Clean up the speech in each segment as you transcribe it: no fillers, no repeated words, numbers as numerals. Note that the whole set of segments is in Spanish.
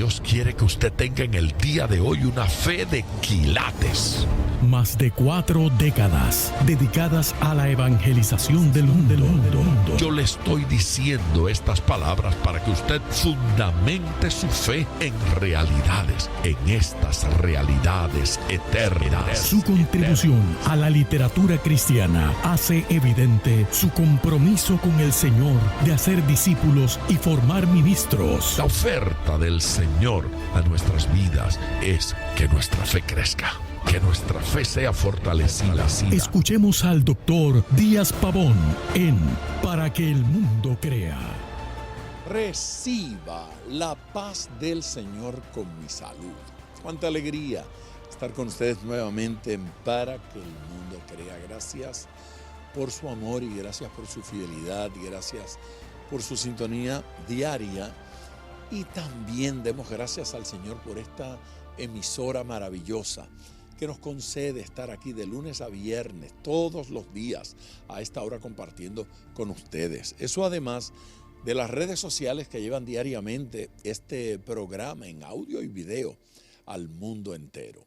Dios quiere que usted tenga en el día de hoy una fe de quilates. Más de 4 décadas dedicadas a la evangelización del mundo. Yo le estoy diciendo estas palabras para que usted fundamente su fe en realidades, en estas realidades eternas. Su contribución a la literatura cristiana hace evidente su compromiso con el Señor de hacer discípulos y formar ministros. La oferta del Señor a nuestras vidas es que nuestra fe crezca. Que nuestra fe sea fortalecida. Escuchemos al doctor Díaz Pavón en Para que el mundo crea. Reciba la paz del Señor con mi salud. Cuánta alegría estar con ustedes nuevamente en Para que el mundo crea. Gracias por su amor y gracias por su fidelidad y gracias por su sintonía diaria. Y también demos gracias al Señor por esta emisora maravillosa que nos concede estar aquí de lunes a viernes, todos los días, a esta hora compartiendo con ustedes. Eso además de las redes sociales que llevan diariamente este programa en audio y video al mundo entero.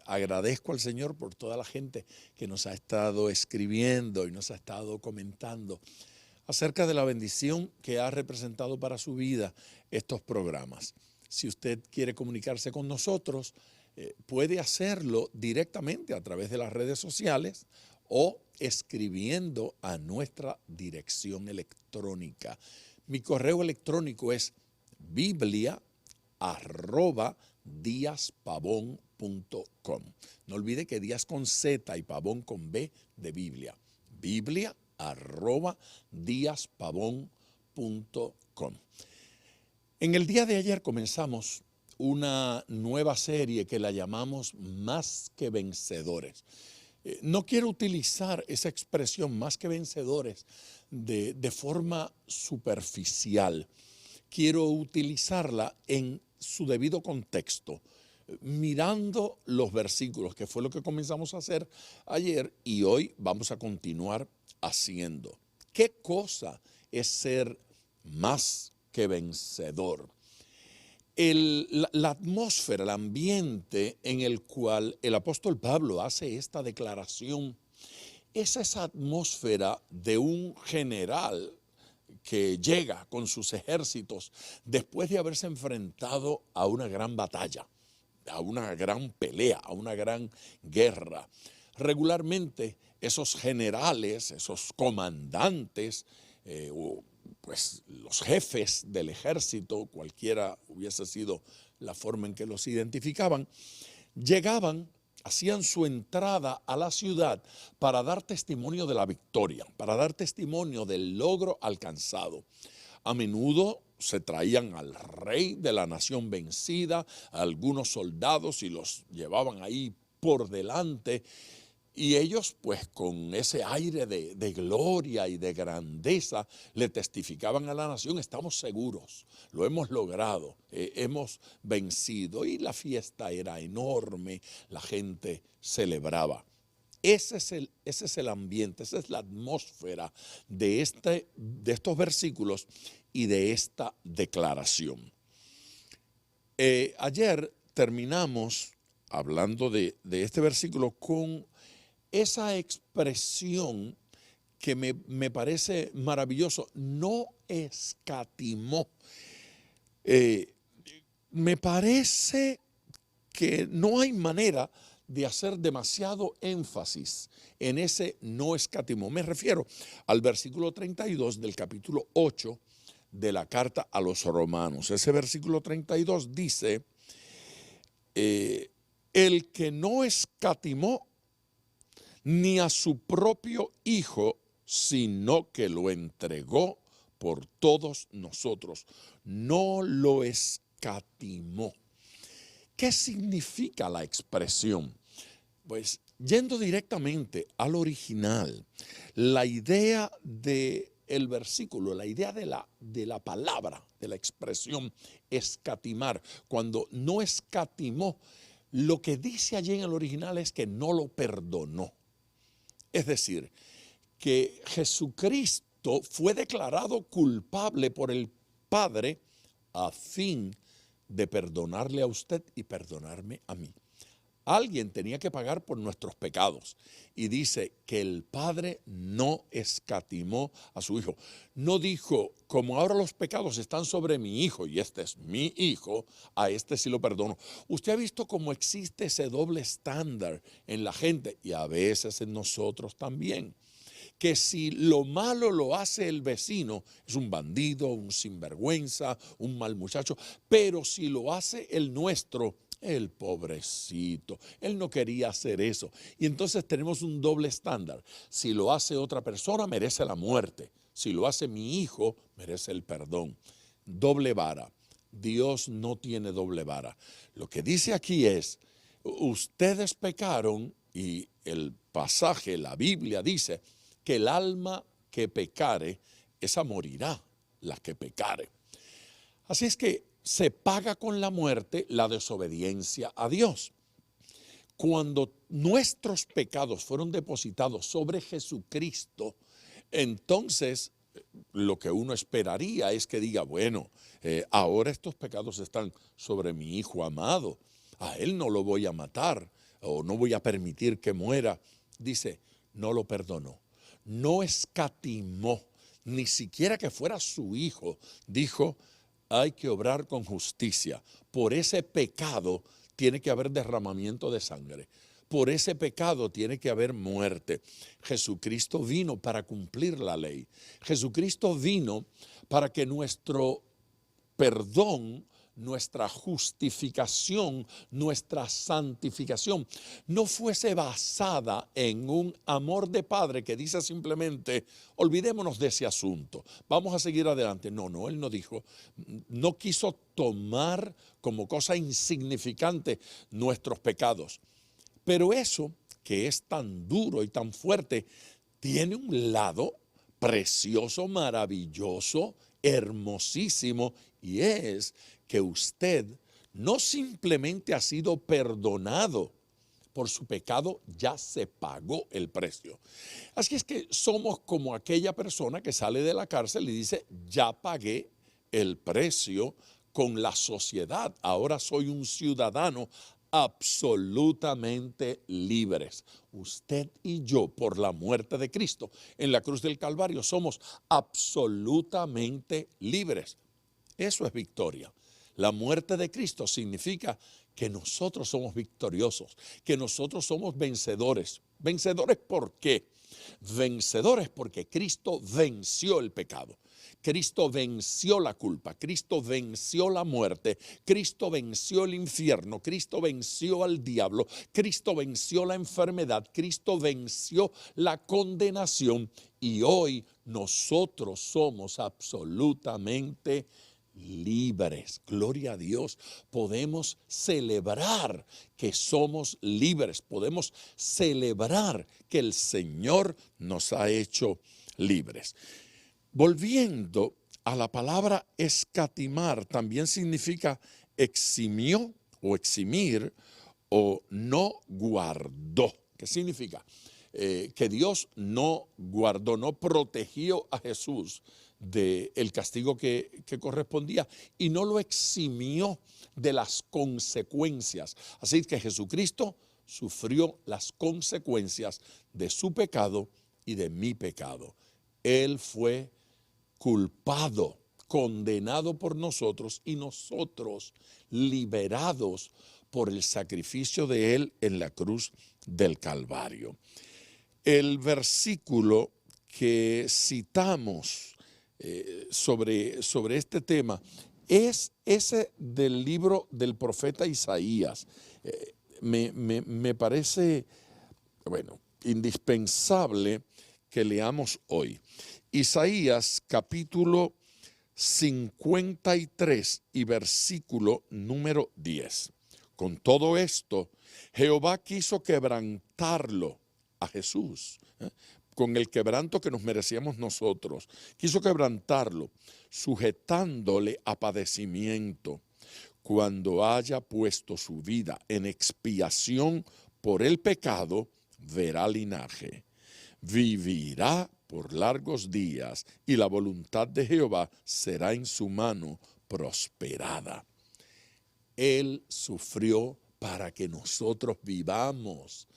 Agradezco al Señor por toda la gente que nos ha estado escribiendo y nos ha estado comentando acerca de la bendición que ha representado para su vida estos programas. Si usted quiere comunicarse con nosotros, puede hacerlo directamente a través de las redes sociales o escribiendo a nuestra dirección electrónica. Mi correo electrónico es biblia@diazpavon.com. No olvide que Díaz con Z y Pavón con B de Biblia. biblia@diazpavon.com. En el día de ayer comenzamos una nueva serie que la llamamos Más que Vencedores. No quiero utilizar esa expresión más que vencedores de forma superficial. Quiero utilizarla en su debido contexto, mirando los versículos, que fue lo que comenzamos a hacer ayer y hoy vamos a continuar haciendo. ¿Qué cosa es ser más que vencedor? La atmósfera, el ambiente en el cual el apóstol Pablo hace esta declaración, es esa atmósfera de un general que llega con sus ejércitos después de haberse enfrentado a una gran batalla, a una gran pelea, a una gran guerra. Regularmente esos generales, esos comandantes, pues los jefes del ejército, cualquiera hubiese sido la forma en que los identificaban, llegaban, hacían su entrada a la ciudad para dar testimonio de la victoria, para dar testimonio del logro alcanzado. A menudo se traían al rey de la nación vencida, a algunos soldados y los llevaban ahí por delante. Y ellos, pues con ese aire de gloria y de grandeza, le testificaban a la nación: estamos seguros, lo hemos logrado, hemos vencido. Y la fiesta era enorme, la gente celebraba. Ese es el ambiente, esa es la atmósfera de estos versículos y de esta declaración. Ayer terminamos hablando de este versículo con esa expresión que me parece maravilloso: no escatimó. Me parece que no hay manera de hacer demasiado énfasis en ese no escatimó. Me refiero al versículo 32 del capítulo 8 de la carta a los Romanos. Ese versículo 32 dice: el que no escatimó ni a su propio Hijo, sino que lo entregó por todos nosotros. No lo escatimó. ¿Qué significa la expresión? Pues yendo directamente al original, la idea del versículo, la idea de la palabra, de la expresión escatimar, cuando no escatimó, lo que dice allí en el original es que no lo perdonó. Es decir, que Jesucristo fue declarado culpable por el Padre a fin de perdonarle a usted y perdonarme a mí. Alguien tenía que pagar por nuestros pecados. Y dice que el Padre no escatimó a su Hijo. No dijo, como ahora los pecados están sobre mi Hijo y este es mi Hijo, a este sí lo perdono. Usted ha visto cómo existe ese doble estándar en la gente y a veces en nosotros también. Que si lo malo lo hace el vecino, es un bandido, un sinvergüenza, un mal muchacho, pero si lo hace el nuestro, el pobrecito, él no quería hacer eso. Y entonces tenemos un doble estándar. Si lo hace otra persona, merece la muerte. Si lo hace mi hijo, merece el perdón. Doble vara. Dios no tiene doble vara. Lo que dice aquí es, ustedes pecaron y el pasaje, la Biblia dice que el alma que pecare, esa morirá, la que pecare. Así es que se paga con la muerte la desobediencia a Dios. Cuando nuestros pecados fueron depositados sobre Jesucristo, entonces lo que uno esperaría es que diga, bueno, ahora estos pecados están sobre mi Hijo amado, a él no lo voy a matar o no voy a permitir que muera. Dice, no lo perdonó, no escatimó, ni siquiera que fuera su Hijo, dijo, hay que obrar con justicia. Por ese pecado tiene que haber derramamiento de sangre. Por ese pecado tiene que haber muerte. Jesucristo vino para cumplir la ley. Jesucristo vino para que nuestro perdón, nuestra justificación, nuestra santificación no fuese basada en un amor de padre que dice simplemente, olvidémonos de ese asunto, vamos a seguir adelante. No, él no dijo, no quiso tomar como cosa insignificante nuestros pecados. Pero eso, que es tan duro y tan fuerte, tiene un lado precioso, maravilloso, hermosísimo, y es que usted no simplemente ha sido perdonado por su pecado, ya se pagó el precio. Así es que somos como aquella persona que sale de la cárcel y dice, ya pagué el precio con la sociedad, ahora soy un ciudadano absolutamente libres. Usted y yo, por la muerte de Cristo en la cruz del Calvario, somos absolutamente libres. Eso es victoria. La muerte de Cristo significa que nosotros somos victoriosos, que nosotros somos vencedores. ¿Vencedores por qué? Vencedores porque Cristo venció el pecado. Cristo venció la culpa, Cristo venció la muerte, Cristo venció el infierno, Cristo venció al diablo, Cristo venció la enfermedad, Cristo venció la condenación y hoy nosotros somos absolutamente libres. Gloria a Dios. Podemos celebrar que somos libres, podemos celebrar que el Señor nos ha hecho libres. Volviendo a la palabra escatimar, también significa eximió o eximir o no guardó. ¿Qué significa? Que Dios no guardó, no protegió a Jesús del castigo que correspondía y no lo eximió de las consecuencias. Así que Jesucristo sufrió las consecuencias de su pecado y de mi pecado. Él fue culpado, condenado por nosotros y nosotros liberados por el sacrificio de Él en la cruz del Calvario. El versículo que citamos sobre este tema es ese del libro del profeta Isaías. Me parece, bueno, indispensable que leamos hoy. Isaías capítulo 53 y versículo número 10. Con todo esto, Jehová quiso quebrantarlo a Jesús, con el quebranto que nos merecíamos nosotros. Quiso quebrantarlo, sujetándole a padecimiento, cuando haya puesto su vida en expiación por el pecado, verá linaje. Vivirá por largos días y la voluntad de Jehová será en su mano prosperada. Él sufrió para que nosotros vivamos.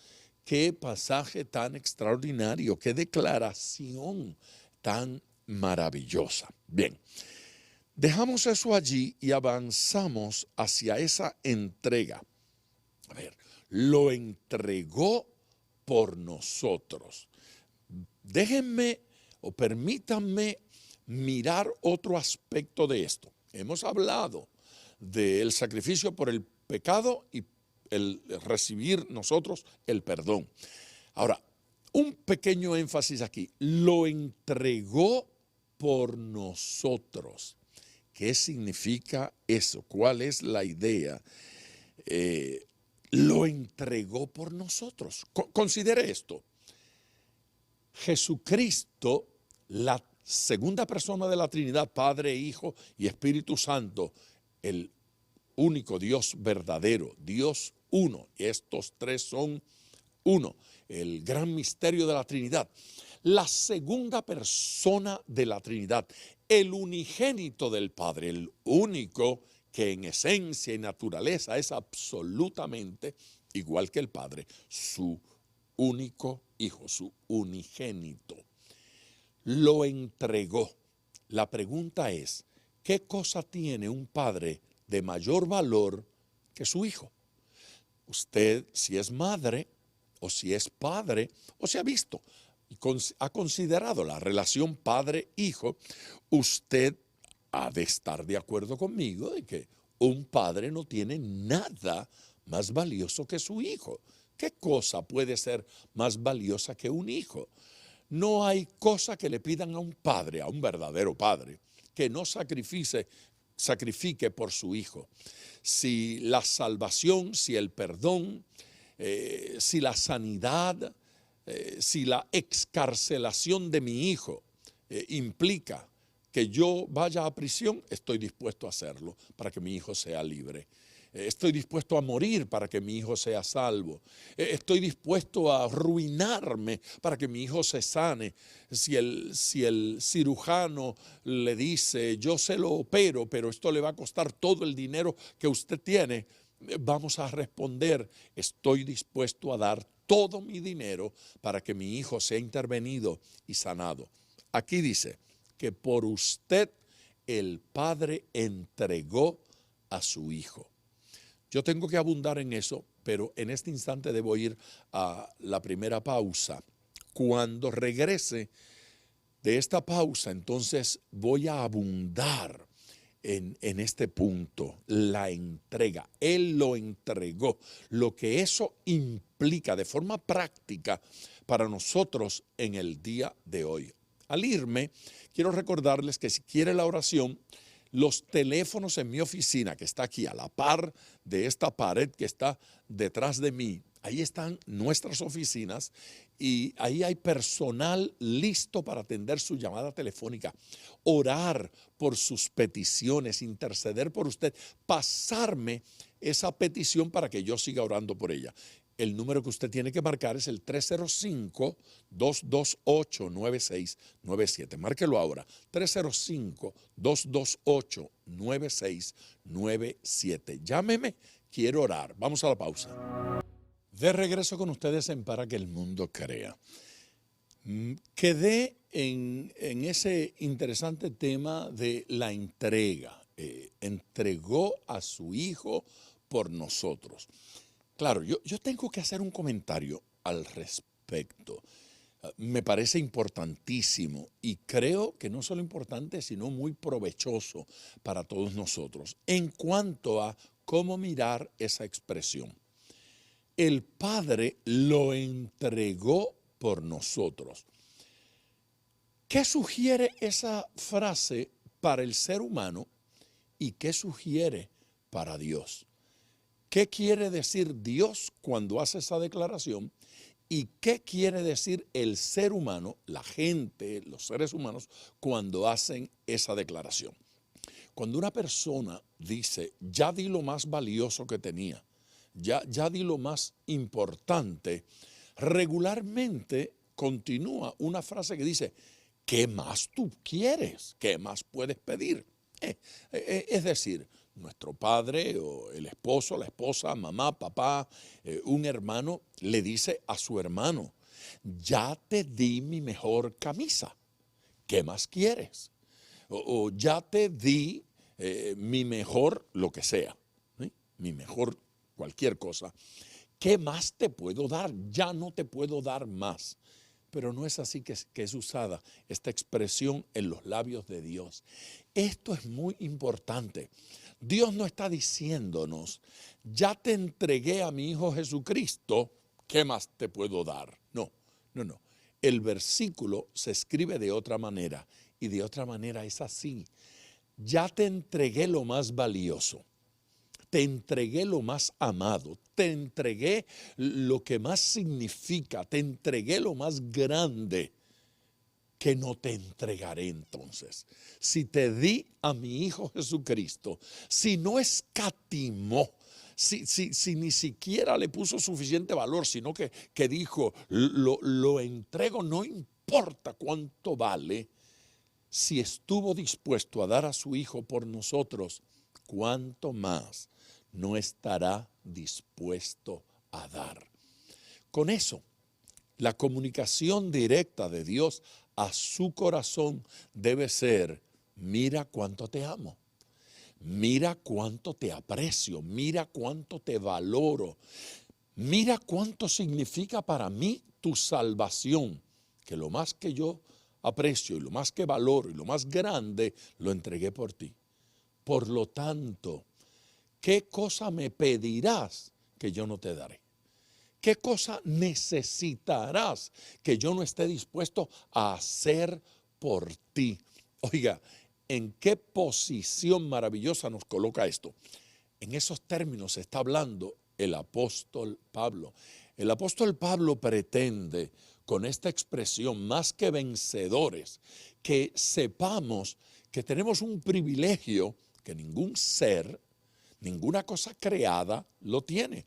Qué pasaje tan extraordinario, qué declaración tan maravillosa. Bien, dejamos eso allí y avanzamos hacia esa entrega. A ver, lo entregó por nosotros. Déjenme o permítanme mirar otro aspecto de esto. Hemos hablado del sacrificio por el pecado y el recibir nosotros el perdón. Ahora, un pequeño énfasis aquí. Lo entregó por nosotros. ¿Qué significa eso? ¿Cuál es la idea? Lo entregó por nosotros. Considere esto. Jesucristo, la segunda persona de la Trinidad, Padre, Hijo y Espíritu Santo, el único Dios verdadero, Dios uno. Estos tres son uno, el gran misterio de la Trinidad. La segunda persona de la Trinidad, el unigénito del Padre, el único que en esencia y naturaleza es absolutamente igual que el Padre, su único Hijo, su unigénito. Lo entregó. La pregunta es, ¿qué cosa tiene un padre de mayor valor que su hijo? Usted, si es madre, o si es padre, o si ha visto y ha considerado la relación padre-hijo, usted ha de estar de acuerdo conmigo de que un padre no tiene nada más valioso que su hijo. ¿Qué cosa puede ser más valiosa que un hijo? No hay cosa que le pidan a un padre, a un verdadero padre, que no sacrifique por su hijo. Si la salvación, si el perdón, si la sanidad, si la excarcelación de mi hijo implica que yo vaya a prisión, estoy dispuesto a hacerlo para que mi hijo sea libre. Estoy dispuesto a morir para que mi hijo sea salvo. Estoy dispuesto a arruinarme para que mi hijo se sane. Si el cirujano le dice, yo se lo opero, pero esto le va a costar todo el dinero que usted tiene, vamos a responder, estoy dispuesto a dar todo mi dinero para que mi hijo sea intervenido y sanado. Aquí dice que por usted el Padre entregó a su Hijo. Yo tengo que abundar en eso, pero en este instante debo ir a la primera pausa. Cuando regrese de esta pausa, entonces voy a abundar en este punto, la entrega. Él lo entregó, lo que eso implica de forma práctica para nosotros en el día de hoy. Al irme, quiero recordarles que si quiere la oración, los teléfonos en mi oficina, que está aquí a la par de esta pared que está detrás de mí, ahí están nuestras oficinas y ahí hay personal listo para atender su llamada telefónica, orar por sus peticiones, interceder por usted, pasarme esa petición para que yo siga orando por ella. El número que usted tiene que marcar es el 305-228-9697. Márquelo ahora, 305-228-9697. Llámeme, quiero orar. Vamos a la pausa. De regreso con ustedes en Para que el Mundo Crea. Quedé en ese interesante tema de la entrega. Entregó a su Hijo por nosotros. Claro, yo tengo que hacer un comentario al respecto. Me parece importantísimo y creo que no solo importante, sino muy provechoso para todos nosotros en cuanto a cómo mirar esa expresión. El Padre lo entregó por nosotros. ¿Qué sugiere esa frase para el ser humano y qué sugiere para Dios? ¿Qué quiere decir Dios cuando hace esa declaración? ¿Y qué quiere decir el ser humano, la gente, los seres humanos, cuando hacen esa declaración? Cuando una persona dice, ya di lo más valioso que tenía, ya di lo más importante, regularmente continúa una frase que dice, ¿qué más tú quieres? ¿Qué más puedes pedir? Es decir, nuestro padre o el esposo, la esposa, mamá, papá, un hermano, le dice a su hermano, ya te di mi mejor camisa, ¿qué más quieres? O ya te di mi mejor lo que sea, ¿sí? Mi mejor cualquier cosa. ¿Qué más te puedo dar? Ya no te puedo dar más. Pero no es así que es usada esta expresión en los labios de Dios. Esto es muy importante. Dios no está diciéndonos, ya te entregué a mi Hijo Jesucristo, ¿qué más te puedo dar? No, no, no. El versículo se escribe de otra manera y de otra manera es así. Ya te entregué lo más valioso. Te entregué lo más amado, te entregué lo que más significa, te entregué lo más grande, que no te entregaré entonces. Si te di a mi Hijo Jesucristo, si no escatimó, si ni siquiera le puso suficiente valor, sino que dijo, lo entrego, no importa cuánto vale, si estuvo dispuesto a dar a su Hijo por nosotros, ¿cuánto más no estará dispuesto a dar? Con eso, la comunicación directa de Dios a su corazón debe ser, mira cuánto te amo, mira cuánto te aprecio, mira cuánto te valoro, mira cuánto significa para mí tu salvación, que lo más que yo aprecio y lo más que valoro y lo más grande, lo entregué por ti. Por lo tanto, ¿qué cosa me pedirás que yo no te daré? ¿Qué cosa necesitarás que yo no esté dispuesto a hacer por ti? Oiga, ¿en qué posición maravillosa nos coloca esto? En esos términos está hablando el apóstol Pablo. El apóstol Pablo pretende con esta expresión, más que vencedores, que sepamos que tenemos un privilegio que ningún ser, ninguna cosa creada lo tiene.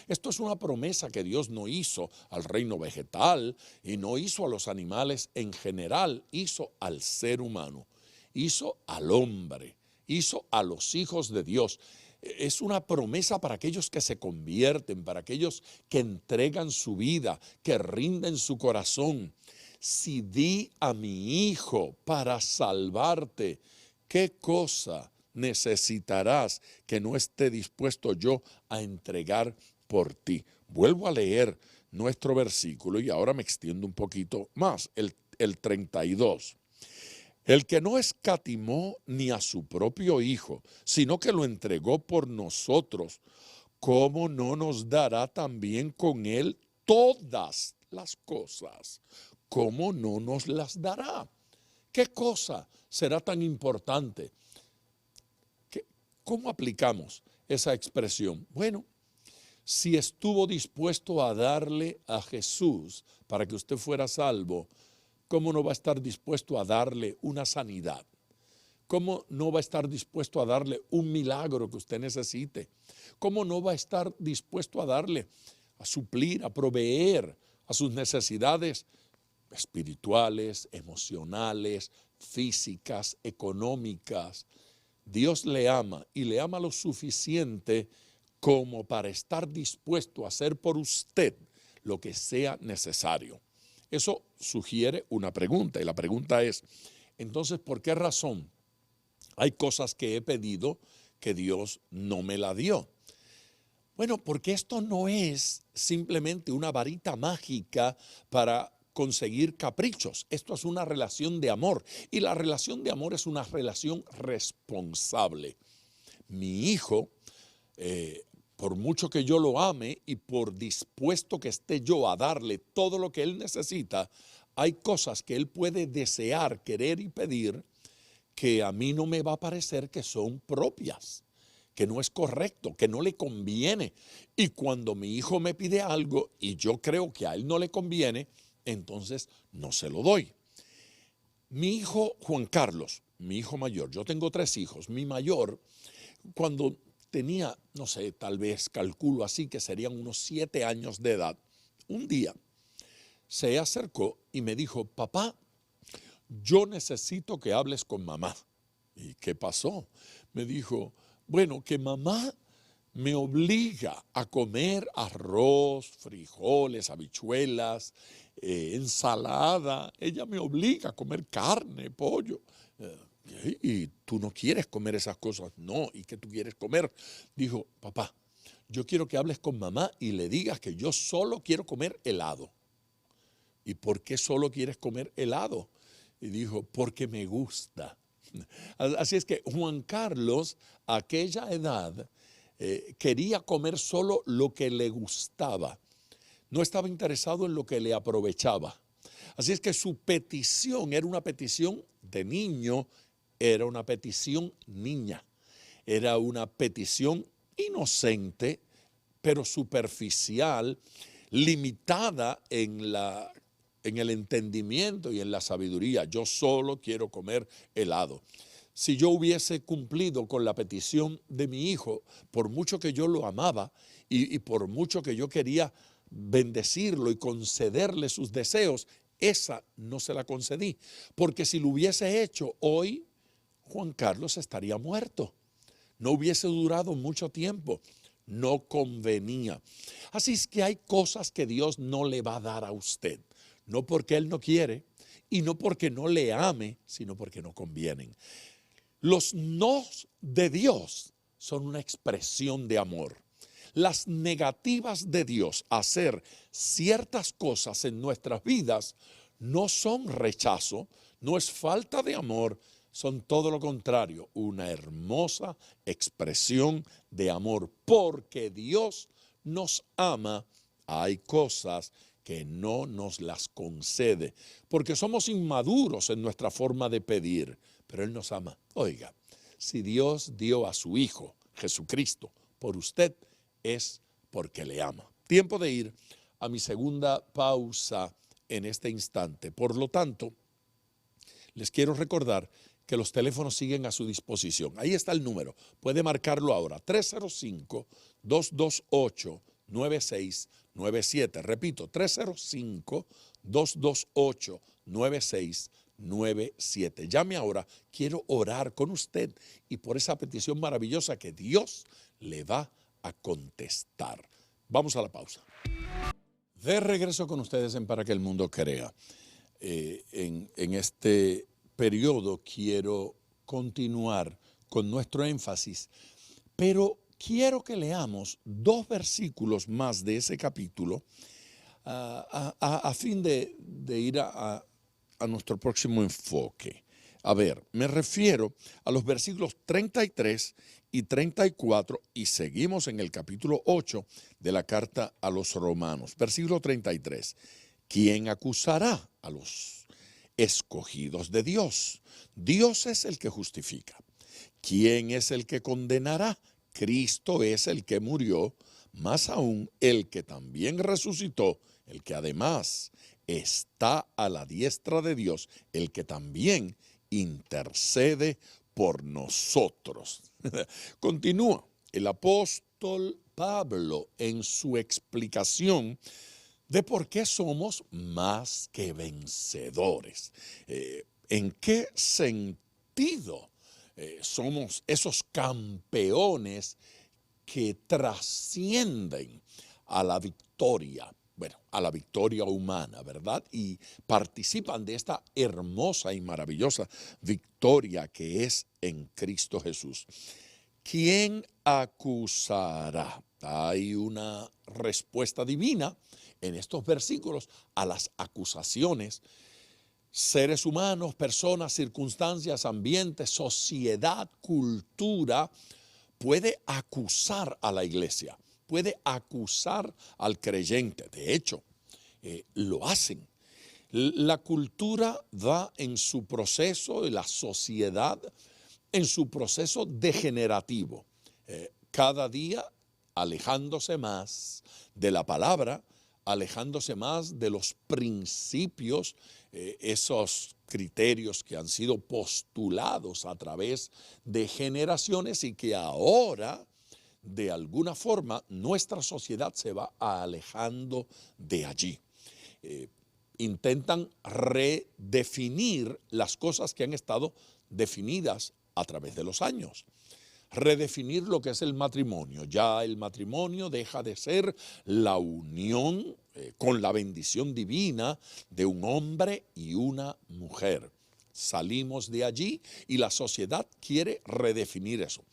Esto es una promesa que Dios no hizo al reino vegetal y no hizo a los animales en general, hizo al ser humano, hizo al hombre, hizo a los hijos de Dios. Es una promesa para aquellos que se convierten, para aquellos que entregan su vida, que rinden su corazón. Si di a mi Hijo para salvarte, ¿qué cosa necesitarás que no esté dispuesto yo a entregar por ti? Vuelvo a leer nuestro versículo y ahora me extiendo un poquito más, el 32. El que no escatimó ni a su propio Hijo, sino que lo entregó por nosotros, ¿cómo no nos dará también con él todas las cosas? ¿Cómo no nos las dará? ¿Qué cosa será tan importante? ¿Cómo aplicamos esa expresión? Bueno, si estuvo dispuesto a darle a Jesús para que usted fuera salvo, ¿cómo no va a estar dispuesto a darle una sanidad? ¿Cómo no va a estar dispuesto a darle un milagro que usted necesite? ¿Cómo no va a estar dispuesto a darle, a suplir, a proveer a sus necesidades espirituales, emocionales, físicas, económicas? Dios le ama y le ama lo suficiente como para estar dispuesto a hacer por usted lo que sea necesario. Eso sugiere una pregunta y la pregunta es, entonces, ¿por qué razón hay cosas que he pedido que Dios no me la dio? Bueno, porque esto no es simplemente una varita mágica para conseguir caprichos. Esto es una relación de amor y la relación de amor es una relación responsable. Mi hijo, por mucho que yo lo ame y por dispuesto que esté yo a darle todo lo que él necesita, hay cosas que él puede desear, querer y pedir que a mí no me va a parecer que son propias, que no es correcto, que no le conviene. Y cuando mi hijo me pide algo y yo creo que a él no le conviene, entonces no se lo doy. Mi hijo Juan Carlos, mi hijo mayor, yo tengo 3 hijos, mi mayor, cuando tenía, no sé, tal vez calculo así que serían unos 7 años de edad, un día se acercó y me dijo, papá, yo necesito que hables con mamá. ¿Y qué pasó? Me dijo, Bueno, que mamá me obliga a comer arroz, frijoles, habichuelas, ensalada. Ella me obliga a comer carne, pollo. Y tú no quieres comer esas cosas. No, ¿y qué tú quieres comer? Dijo, papá, yo quiero que hables con mamá y le digas que yo solo quiero comer helado. ¿Y por qué solo quieres comer helado? Y dijo, porque me gusta. Así es que Juan Carlos, a aquella edad, quería comer solo lo que le gustaba. No estaba interesado en lo que le aprovechaba. Así es que su petición era una petición de niño, era una petición niña, era una petición inocente, pero superficial, limitada en el entendimiento y en la sabiduría. Yo solo quiero comer helado. Si yo hubiese cumplido con la petición de mi hijo, por mucho que yo lo amaba y por mucho que yo quería bendecirlo y concederle sus deseos, esa no se la concedí. Porque si lo hubiese hecho hoy, Juan Carlos estaría muerto. No hubiese durado mucho tiempo. No convenía. Así es que hay cosas que Dios no le va a dar a usted. No porque Él no quiere y no porque no le ame, sino porque no convienen. Los nos de Dios son una expresión de amor. Las negativas de Dios a hacer ciertas cosas en nuestras vidas no son rechazo, no es falta de amor, son todo lo contrario, una hermosa expresión de amor. Porque Dios nos ama, hay cosas que no nos las concede, porque somos inmaduros en nuestra forma de pedir, pero Él nos ama. Oiga, si Dios dio a su Hijo, Jesucristo, por usted, es porque le ama. Tiempo de ir a mi segunda pausa en este instante. Por lo tanto, les quiero recordar que los teléfonos siguen a su disposición. Ahí está el número. Puede marcarlo ahora. 305-228-9697. Repito, 305-228-9697. Llame ahora. Quiero orar con usted y por esa petición maravillosa que Dios le va a contestar. Vamos a la pausa. De regreso con ustedes en Para que el Mundo Crea. En este periodo quiero continuar con nuestro énfasis, pero quiero que leamos 2 versículos más de ese capítulo a fin de ir a nuestro próximo enfoque. A ver, me refiero a los versículos 33 y 34 y seguimos en el capítulo 8 de la carta a los Romanos. Versículo 33. ¿Quién acusará a los escogidos de Dios? Dios es el que justifica. ¿Quién es el que condenará? Cristo es el que murió, más aún el que también resucitó, el que además está a la diestra de Dios, el que también intercede por nosotros. Continúa el apóstol Pablo en su explicación de por qué somos más que vencedores. ¿En qué sentido somos esos campeones que trascienden a la victoria? Bueno, a la victoria humana, ¿verdad? Y participan de esta hermosa y maravillosa victoria que es en Cristo Jesús. ¿Quién acusará? Hay una respuesta divina en estos versículos a las acusaciones. Seres humanos, personas, circunstancias, ambientes, sociedad, cultura, puede acusar a la iglesia, puede acusar al creyente. De hecho, lo hacen. La cultura va en su proceso, la sociedad en su proceso degenerativo, cada día alejándose más de la palabra, alejándose más de los principios, esos criterios que han sido postulados a través de generaciones y que ahora, de alguna forma, nuestra sociedad se va alejando de allí. Intentan redefinir las cosas que han estado definidas a través de los años. redefinir lo que es el matrimonio. Ya el matrimonio deja de ser la unión con la bendición divina de un hombre y una mujer. Salimos de allí y la sociedad quiere redefinir eso.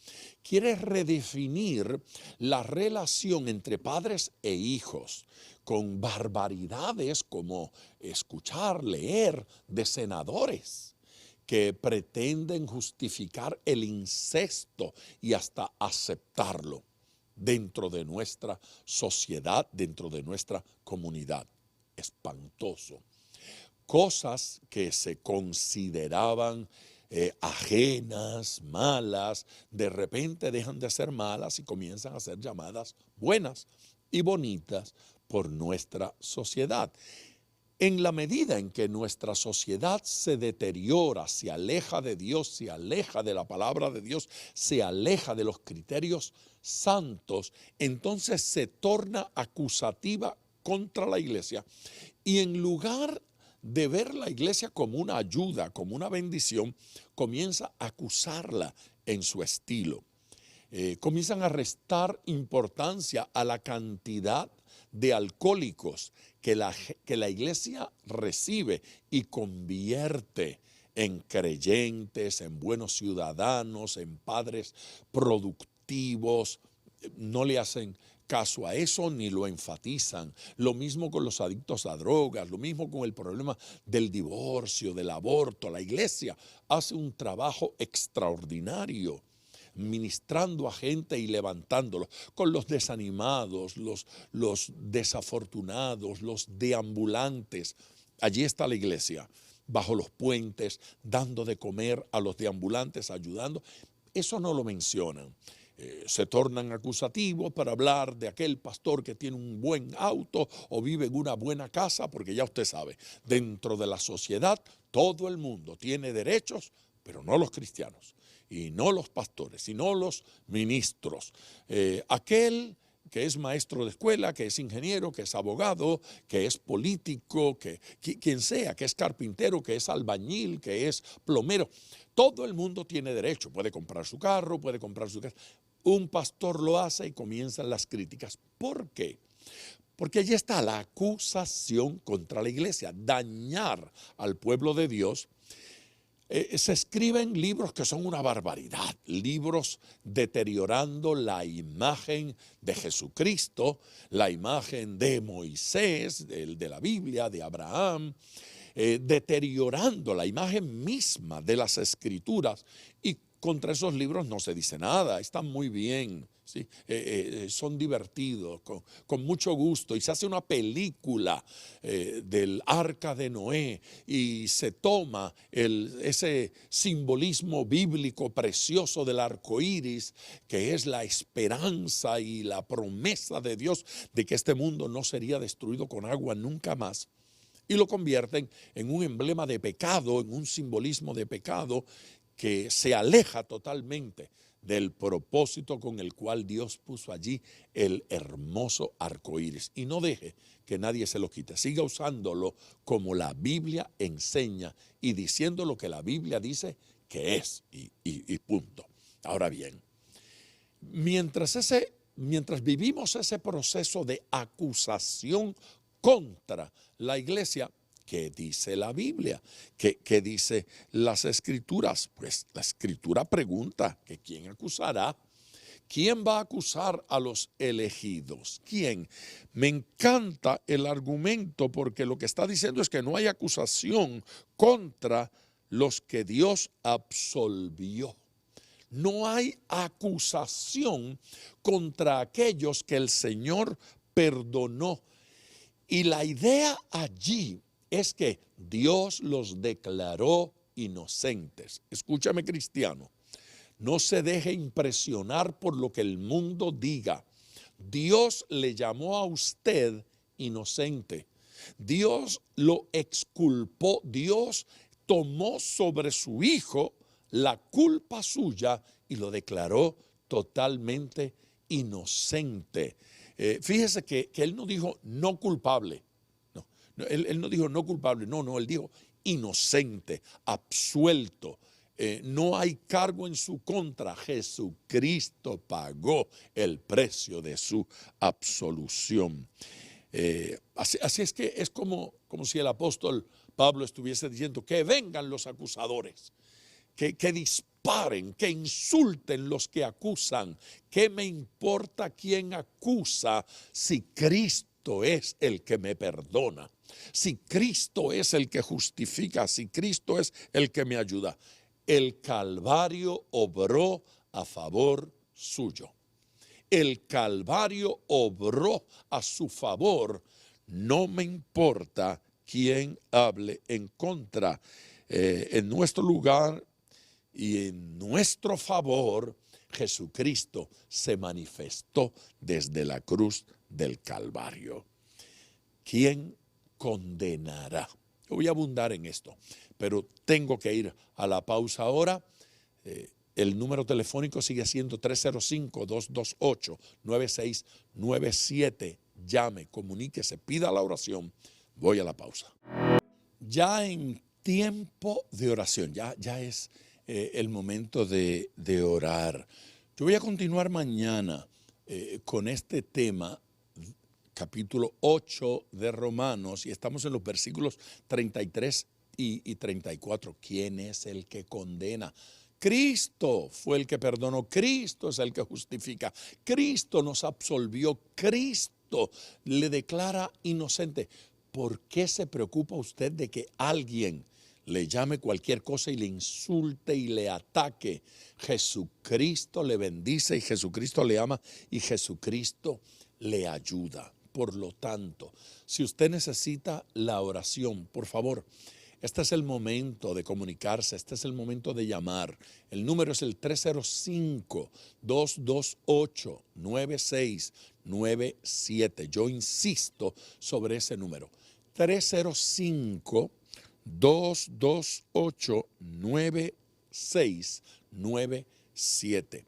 Quiere redefinir la relación entre padres e hijos con barbaridades como escuchar, leer de senadores que pretenden justificar el incesto y hasta aceptarlo dentro de nuestra sociedad, dentro de nuestra comunidad. Espantoso. Cosas que se consideraban ajenas, malas, de repente dejan de ser malas y comienzan a ser llamadas buenas y bonitas por nuestra sociedad. En la medida en que nuestra sociedad se deteriora, se aleja de Dios, se aleja de la palabra de Dios, se aleja de los criterios santos, entonces se torna acusativa contra la iglesia y en lugar de ver la iglesia como una ayuda, como una bendición, comienza a acusarla en su estilo. Comienzan a restar importancia a la cantidad de alcohólicos que la iglesia recibe y convierte en creyentes, en buenos ciudadanos, en padres productivos. No le hacen caso a eso ni lo enfatizan. Lo mismo con los adictos a drogas, lo mismo con el problema del divorcio, del aborto. La iglesia hace un trabajo extraordinario ministrando a gente y levantándolos, con los desanimados, los desafortunados, los deambulantes. Allí está la iglesia, bajo los puentes, dando de comer a los deambulantes, ayudando. Eso no lo mencionan. Se tornan acusativos para hablar de aquel pastor que tiene un buen auto o vive en una buena casa, porque ya usted sabe, dentro de la sociedad todo el mundo tiene derechos, pero no los cristianos, y no los pastores, sino los ministros. Aquel que es maestro de escuela, que es ingeniero, que es abogado, que es político, quien sea, que es carpintero, que es albañil, que es plomero, todo el mundo tiene derecho, puede comprar su carro, puede comprar su casa. Un pastor lo hace y comienzan las críticas. ¿Por qué? Porque allí está la acusación contra la iglesia, dañar al pueblo de Dios. Se escriben libros que son una barbaridad, libros deteriorando la imagen de Jesucristo, la imagen de Moisés, de la Biblia, de Abraham, deteriorando la imagen misma de las Escrituras, y contra esos libros no se dice nada, están muy bien, ¿sí? Son divertidos, con mucho gusto, y se hace una película del Arca de Noé y se toma ese simbolismo bíblico precioso del arco iris, que es la esperanza y la promesa de Dios de que este mundo no sería destruido con agua nunca más, y lo convierten en un emblema de pecado, en un simbolismo de pecado que se aleja totalmente del propósito con el cual Dios puso allí el hermoso arco iris. Y no deje que nadie se lo quite, siga usándolo como la Biblia enseña y diciendo lo que la Biblia dice que es, y punto. Ahora bien, mientras vivimos ese proceso de acusación contra la iglesia, ¿qué dice la Biblia? ¿Qué dice las Escrituras? Pues la Escritura pregunta que ¿quién acusará? ¿Quién va a acusar a los elegidos? ¿Quién? Me encanta el argumento porque lo que está diciendo es que no hay acusación contra los que Dios absolvió. No hay acusación contra aquellos que el Señor perdonó. Y la idea allí es que Dios los declaró inocentes. Escúchame, cristiano, no se deje impresionar por lo que el mundo diga. Dios le llamó a usted inocente. Dios lo exculpó. Dios tomó sobre su hijo la culpa suya y lo declaró totalmente inocente. Fíjese que él no dijo no culpable. Él no dijo no culpable, no, él dijo inocente, absuelto. No hay cargo en su contra. Jesucristo pagó el precio de su absolución. Así es que es como si el apóstol Pablo estuviese diciendo que vengan los acusadores, que disparen, que insulten los que acusan. ¿Qué me importa quién acusa si Cristo es el que me perdona? Si Cristo es el que justifica, si Cristo es el que me ayuda. El Calvario obró a favor suyo. El Calvario obró a su favor. No me importa quién hable en contra. En nuestro lugar y en nuestro favor, Jesucristo se manifestó desde la cruz del Calvario. ¿Quién condenará? Yo voy a abundar en esto, pero tengo que ir a la pausa ahora. El número telefónico sigue siendo 305-228-9697. Llame, comuníquese, pida la oración. Voy a la pausa. Ya en tiempo de oración, ya es el momento de orar. Yo voy a continuar mañana con este tema, capítulo 8 de Romanos, y estamos en los versículos 33 y 34. ¿Quién es el que condena? Cristo fue el que perdonó, Cristo es el que justifica, Cristo nos absolvió, Cristo le declara inocente. ¿Por qué se preocupa usted de que alguien le llame cualquier cosa y le insulte y le ataque? Jesucristo le bendice y Jesucristo le ama y Jesucristo le ayuda. Por lo tanto, si usted necesita la oración, por favor, este es el momento de comunicarse, este es el momento de llamar. El número es el 305-228-9697. Yo insisto sobre ese número. 305-228-9697.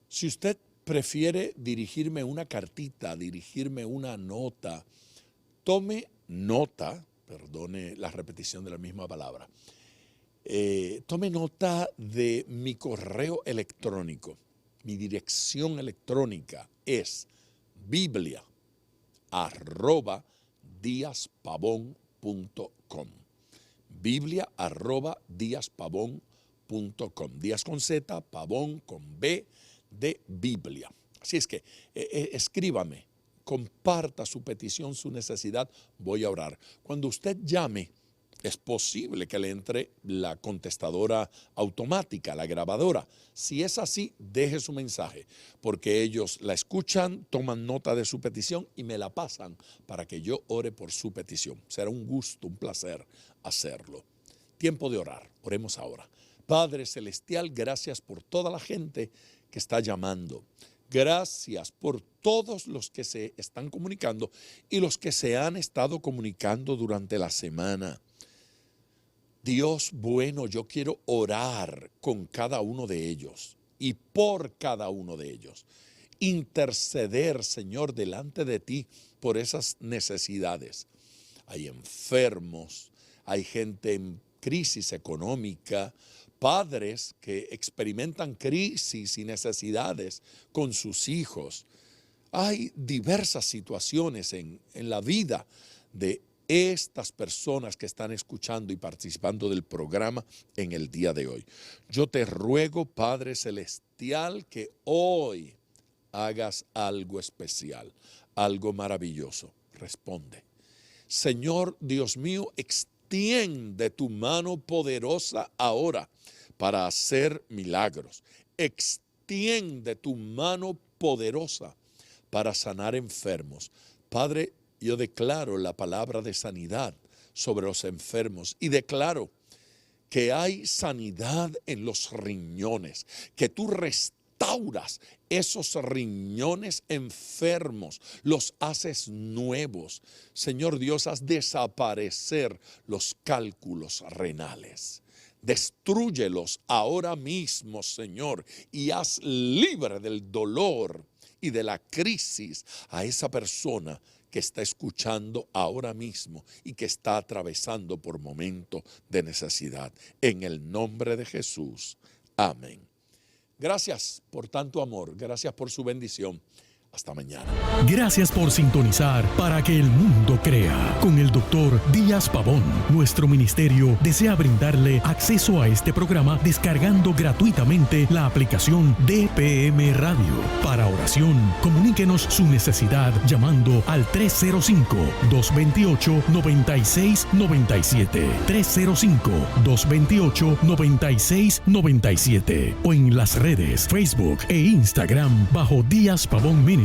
Si usted prefiere dirigirme una cartita, dirigirme una nota, tome nota, perdone la repetición de la misma palabra, tome nota de mi correo electrónico. Mi dirección electrónica es biblia@diaspavon.com. biblia@diaspavon.com. Díaz con Z, Pavón con B de Biblia. Así es que escríbame, comparta su petición, su necesidad, voy a orar. Cuando usted llame, es posible que le entre la contestadora automática, la grabadora. Si es así, deje su mensaje, porque ellos la escuchan, toman nota de su petición y me la pasan para que yo ore por su petición. Será un gusto, un placer hacerlo. Tiempo de orar, oremos ahora. Padre Celestial, gracias por toda la gente que está llamando. Gracias por todos los que se están comunicando y los que se han estado comunicando durante la semana. Dios bueno, yo quiero orar con cada uno de ellos y por cada uno de ellos. Interceder, Señor, delante de ti por esas necesidades. Hay enfermos, hay gente en crisis económica, padres que experimentan crisis y necesidades con sus hijos. Hay diversas situaciones en la vida de estas personas que están escuchando y participando del programa en el día de hoy. Yo te ruego, Padre Celestial, que hoy hagas algo especial, algo maravilloso. Responde. Señor Dios mío, extiende tu mano poderosa ahora para hacer milagros. Extiende tu mano poderosa para sanar enfermos. Padre, yo declaro la palabra de sanidad sobre los enfermos y declaro que hay sanidad en los riñones, que tú restauras esos riñones enfermos, los haces nuevos. Señor Dios, haz desaparecer los cálculos renales. Destrúyelos ahora mismo, Señor, y haz libre del dolor y de la crisis a esa persona que está escuchando ahora mismo y que está atravesando por momentos de necesidad. En el nombre de Jesús. Amén. Gracias por tanto amor. Gracias por su bendición. Hasta mañana. Gracias por sintonizar Para que el Mundo Crea con el Dr. Díaz Pavón. Nuestro ministerio desea brindarle acceso a este programa descargando gratuitamente la aplicación DPM Radio. Para oración, comuníquenos su necesidad llamando al 305-228-9697. 305-228-9697 o en las redes Facebook e Instagram bajo Díaz Pavón Ministries.